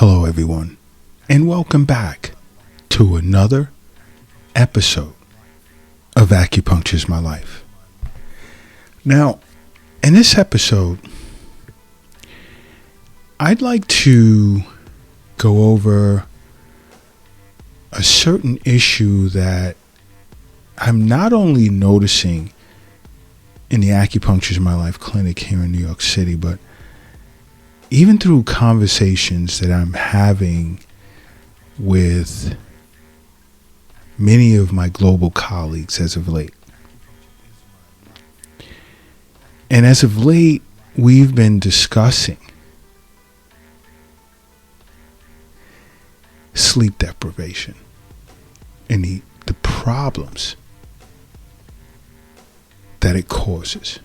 Hello, everyone, and welcome back to another episode of Acupuncture's My Life. Now, in this episode, I'd like to go over a certain issue that I'm not only noticing in the Acupuncture's My Life clinic here in New York City, but even through conversations that I'm having with many of my global colleagues as of late. And as of late, we've been discussing sleep deprivation and the problems that it causes.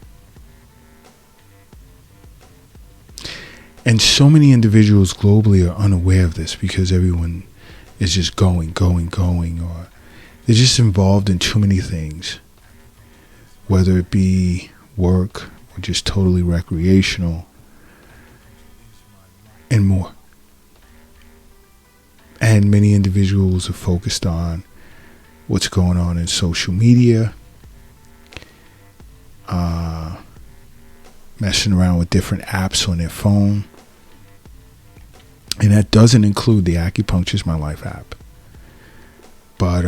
And so many individuals globally are unaware of this because everyone is just going, or they're just involved in too many things, whether it be work or just totally recreational and more. And many individuals are focused on what's going on in social media, messing around with different apps on their phone. And that doesn't include the Acupuncture's My Life app. But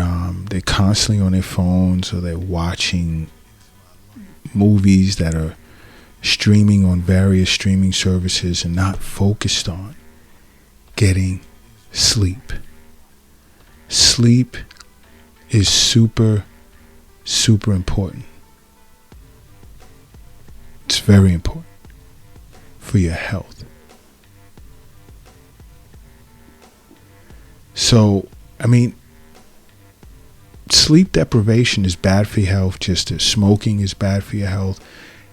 they're constantly on their phones, or they're watching movies that are streaming on various streaming services and not focused on getting sleep. Sleep is super, super important. It's very important for your health. So, sleep deprivation is bad for your health, just as smoking is bad for your health,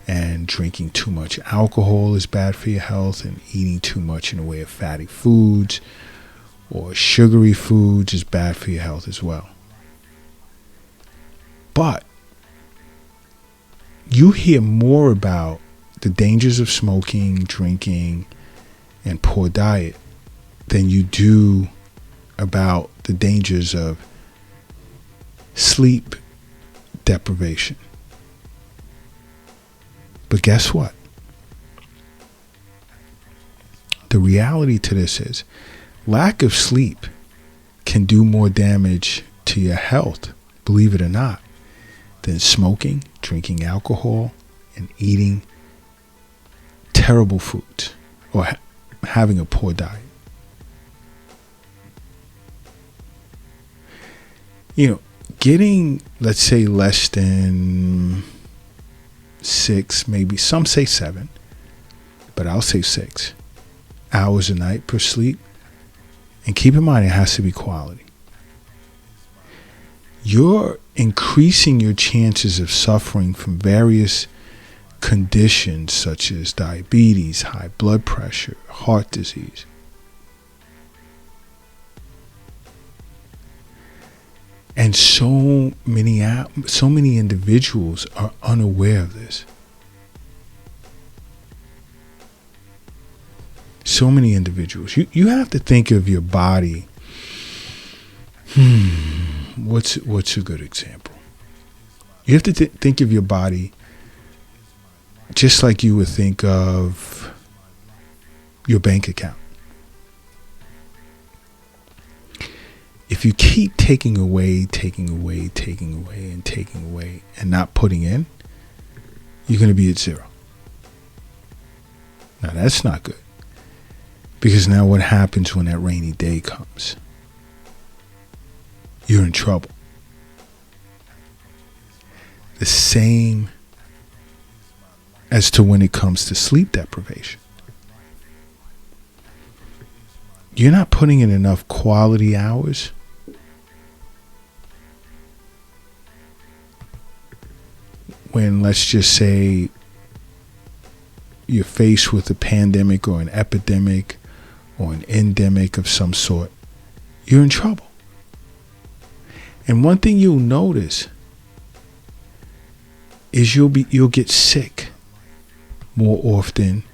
and drinking too much alcohol is bad for your health, and eating too much in the way of fatty foods or sugary foods is bad for your health as well. But you hear more about the dangers of smoking, drinking, and poor diet than you do about the dangers of sleep deprivation. But guess what? The reality to this is lack of sleep can do more damage to your health, believe it or not, than smoking, drinking alcohol, and eating terrible foods or having a poor diet. Getting, let's say, less than 6, maybe some say 7, but I'll say 6 hours a night per sleep. And keep in mind, it has to be quality. You're increasing your chances of suffering from various conditions such as diabetes, high blood pressure, heart disease. And so many individuals are unaware of this. So many individuals. You have to think of your body. What's a good example? You have to think of your body just like you would think of your bank account. If you keep taking away, and not putting in, you're going to be at 0. Now, that's not good. Because now what happens when that rainy day comes? You're in trouble. The same as to when it comes to sleep deprivation. You're not putting in enough quality hours. When, let's just say, you're faced with a pandemic or an epidemic or an endemic of some sort, you're in trouble. And one thing you'll notice is you'll get sick more often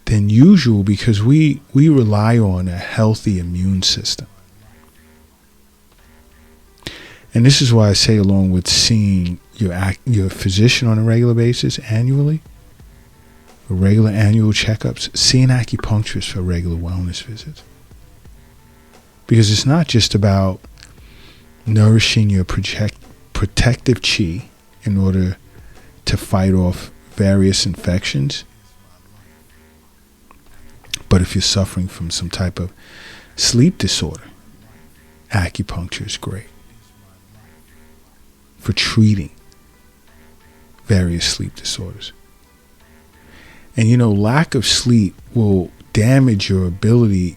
than usual because we rely on a healthy immune system. And this is why I say, along with seeing your physician on a regular basis annually, for regular annual checkups, see an acupuncturist for regular wellness visits. Because it's not just about nourishing your protective chi in order to fight off various infections, but if you're suffering from some type of sleep disorder, acupuncture is great for treating various sleep disorders. And lack of sleep will damage your ability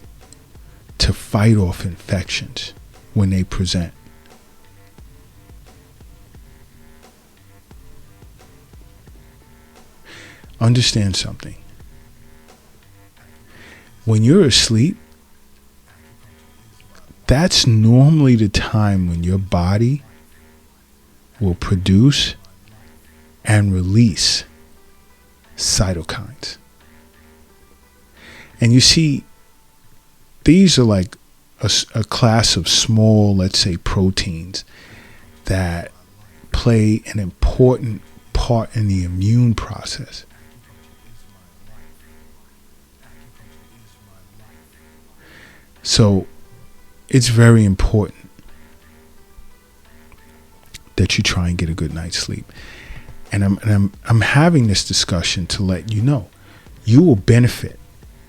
to fight off infections when they present. Understand something. When you're asleep, that's normally the time when your body will produce and release cytokines. And you see, these are like a class of small, let's say, proteins that play an important part in the immune process. So it's very important that you try and get a good night's sleep. And I'm having this discussion to let you know you will benefit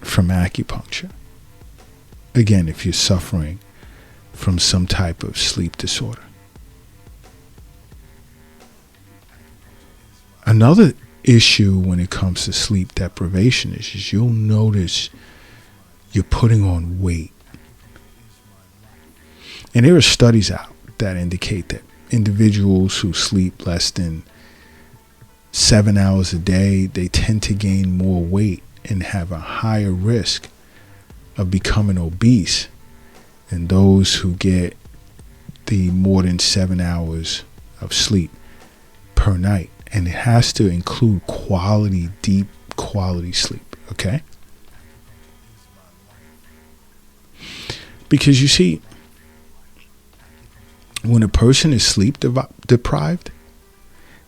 from acupuncture. Again, if you're suffering from some type of sleep disorder. Another issue when it comes to sleep deprivation is you'll notice you're putting on weight. And there are studies out that indicate that individuals who sleep less than 7 hours a day, they tend to gain more weight and have a higher risk of becoming obese than those who get the more than 7 hours of sleep per night. And it has to include quality, deep quality sleep, okay? Because you see, when a person is sleep deprived,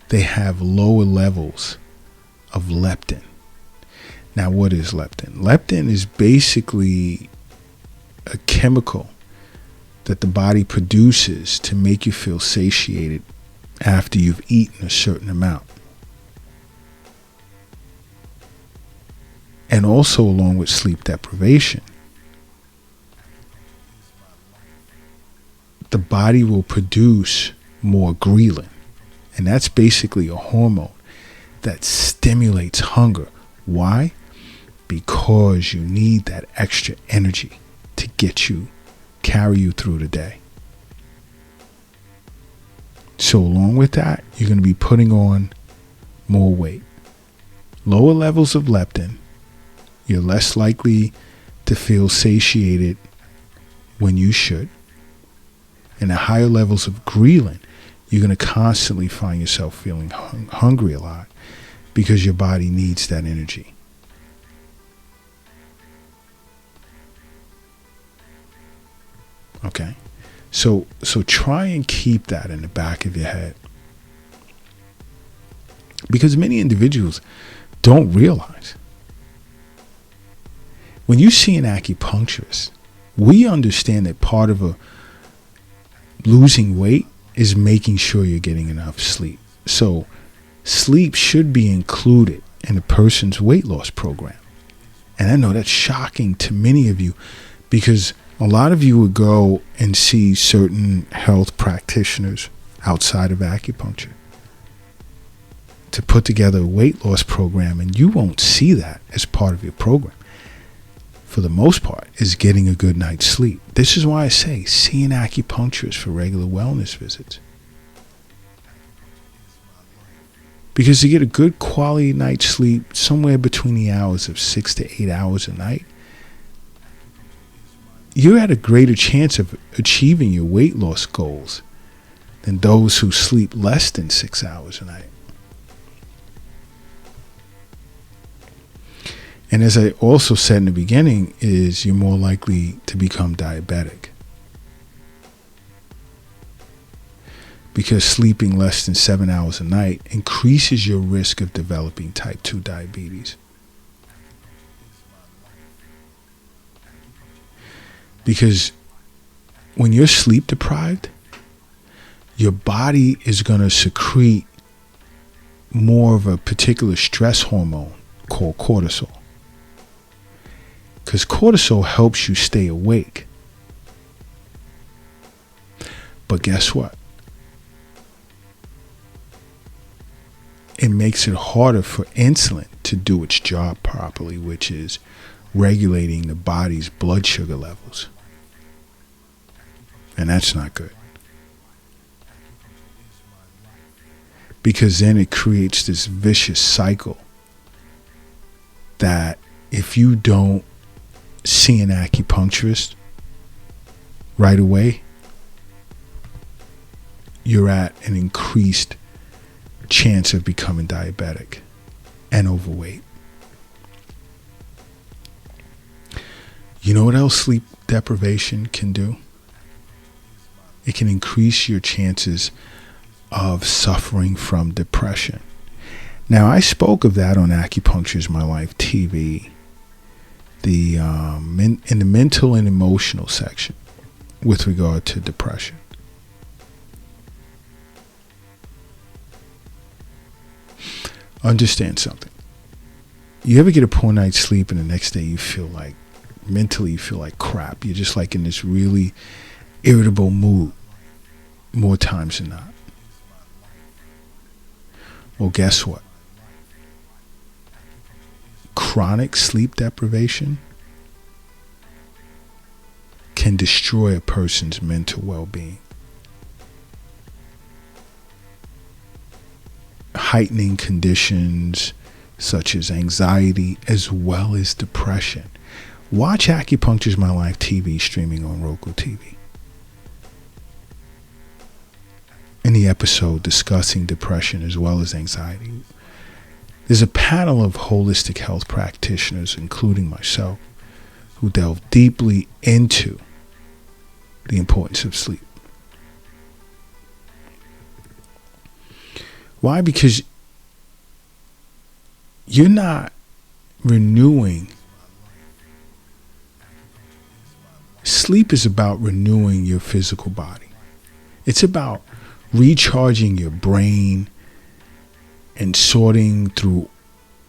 they have lower levels of leptin. Now, what is leptin? Leptin is basically a chemical that the body produces to make you feel satiated after you've eaten a certain amount. And also, along with sleep deprivation, the body will produce more ghrelin. And that's basically a hormone that stimulates hunger. Why? Because you need that extra energy to carry you through the day. So along with that, you're going to be putting on more weight. Lower levels of leptin, you're less likely to feel satiated when you should. And at higher levels of ghrelin, you're going to constantly find yourself feeling hungry a lot because your body needs that energy. Okay? So try and keep that in the back of your head. Because many individuals don't realize. When you see an acupuncturist, we understand that part of losing weight is making sure you're getting enough sleep. So sleep should be included in a person's weight loss program. And I know that's shocking to many of you because a lot of you would go and see certain health practitioners outside of acupuncture to put together a weight loss program, and you won't see that as part of your program. For the most part, is getting a good night's sleep. This is why I say, see an acupuncturist for regular wellness visits. Because to get a good quality night's sleep, somewhere between the hours of 6 to 8 hours a night, you're at a greater chance of achieving your weight loss goals than those who sleep less than 6 hours a night. And as I also said in the beginning, is you're more likely to become diabetic. Because sleeping less than 7 hours a night increases your risk of developing type 2 diabetes. Because when you're sleep deprived, your body is going to secrete more of a particular stress hormone called cortisol. Because cortisol helps you stay awake. But guess what? It makes it harder for insulin to do its job properly, which is regulating the body's blood sugar levels. And that's not good. Because then it creates this vicious cycle that if you don't see an acupuncturist right away, you're at an increased chance of becoming diabetic and overweight. You know what else sleep deprivation can do? It can increase your chances of suffering from depression. Now, I spoke of that on Acupuncture is My Life TV, in the mental and emotional section with regard to depression. Understand something. You ever get a poor night's sleep and the next day you feel like, mentally you feel like crap. You're just like in this really irritable mood more times than not. Well, guess what? Chronic sleep deprivation can destroy a person's mental well-being, heightening conditions such as anxiety as well as depression. Watch Acupuncture is My Life TV streaming on Roku TV. In the episode discussing depression as well as anxiety, there's a panel of holistic health practitioners, including myself, who delve deeply into the importance of sleep. Why? Because you're not renewing. Sleep is about renewing your physical body. It's about recharging your brain and sorting through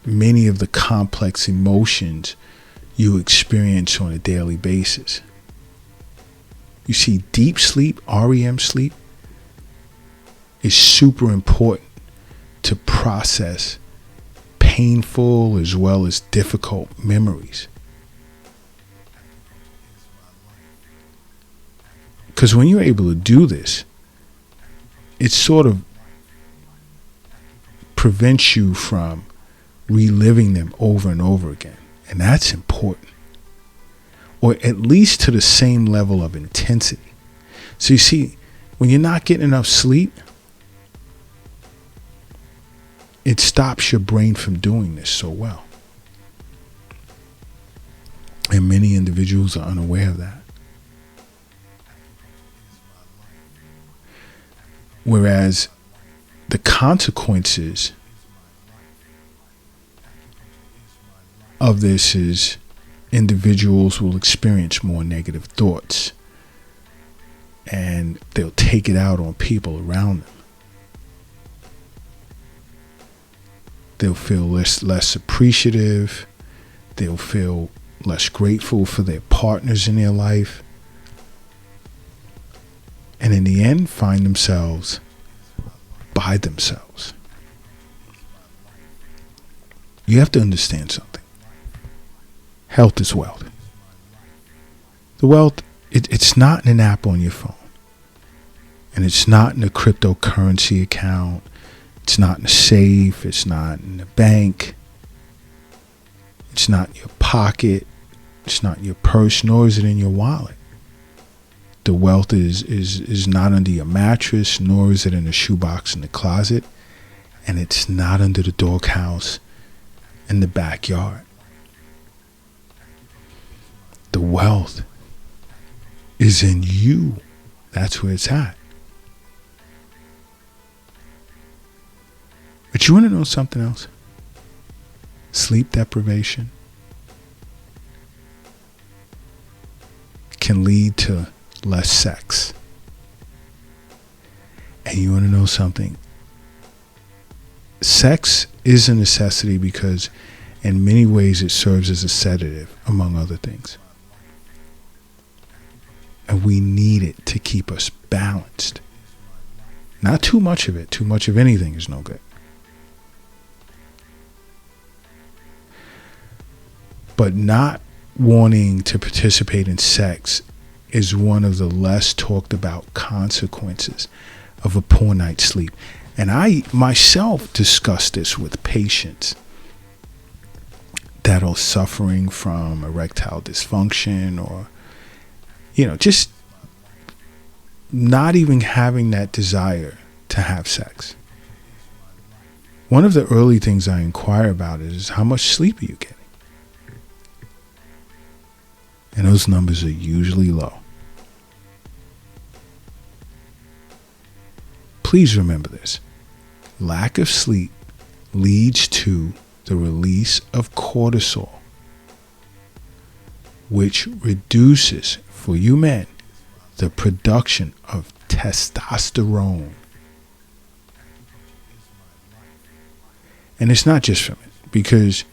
many of the complex emotions you experience on a daily basis. You see, deep sleep, REM sleep, is super important to process painful as well as difficult memories. Because when you're able to do this, it sort of prevents you from reliving them over and over again. And that's important. Or at least to the same level of intensity. So you see, when you're not getting enough sleep, it stops your brain from doing this so well. And many individuals are unaware of that. Whereas the consequences of this is individuals will experience more negative thoughts and they'll take it out on people around them. They'll feel less appreciative. They'll feel less grateful for their partners in their life. And in the end, find themselves by themselves. You have to understand something. Health is wealth. The wealth, it's not in an app on your phone. And it's not in a cryptocurrency account. It's not in a safe. It's not in a bank. It's not in your pocket. It's not in your purse, nor is it in your wallet. The wealth is not under your mattress, nor is it in a shoebox in the closet, and it's not under the doghouse in the backyard. wealth is in you. That's where it's at. But you want to know something else? Sleep deprivation can lead to less sex. And you want to know something? Sex is a necessity because in many ways it serves as a sedative, among other things. And we need it to keep us balanced. Not too much of it. Too much of anything is no good. But not wanting to participate in sex is one of the less talked about consequences of a poor night's sleep. And I myself discuss this with patients that are suffering from erectile dysfunction or, just not even having that desire to have sex. One of the early things I inquire about is how much sleep are you getting? And those numbers are usually low. Please remember this. Lack of sleep leads to the release of cortisol, which reduces, for you men, the production of testosterone. And it's not just from it, because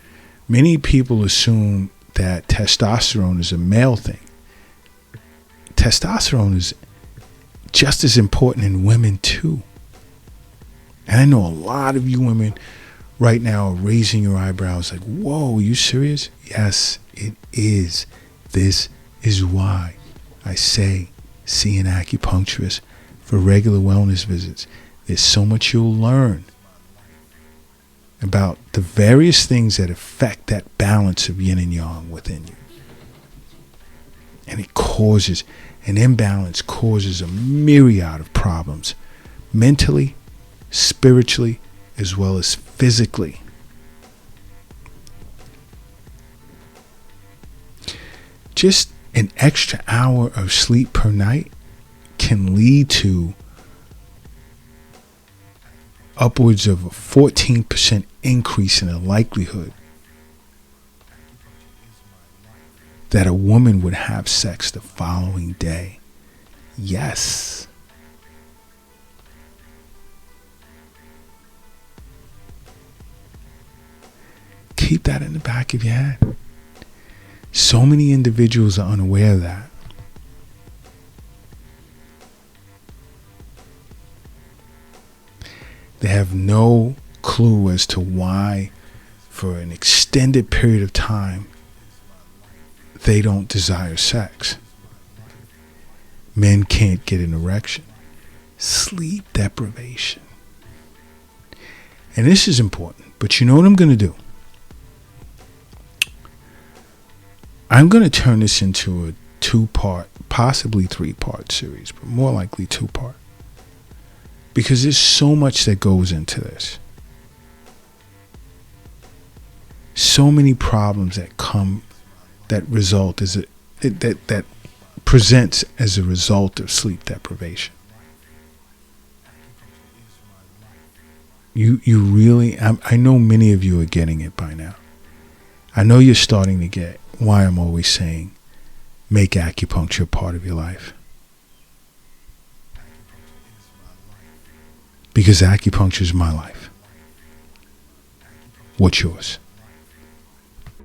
many people assume that testosterone is a male thing. Testosterone is just as important in women too. And I know a lot of you women right now are raising your eyebrows like, whoa, are you serious? Yes, it is. This is why I say see an acupuncturist for regular wellness visits. There's so much you'll learn about the various things that affect that balance of yin and yang within you. And it causes, an imbalance causes a myriad of problems, mentally, spiritually, as well as physically. Just an extra hour of sleep per night can lead to upwards of a 14% increase in the likelihood that a woman would have sex the following day. Yes. Keep that in the back of your head. So many individuals are unaware of that. They have no clue as to why, for an extended period of time, they don't desire sex. Men can't get an erection. Sleep deprivation. And this is important, but you know what I'm going to do? I'm going to turn this into a 2-part, possibly 3-part series, but more likely 2-part. Because there's so much that goes into this. So many problems that come, that result that presents as a result of sleep deprivation. You really, I know many of you are getting it by now. I know you're starting to get why I'm always saying, make acupuncture part of your life. Because acupuncture is my life. What's yours?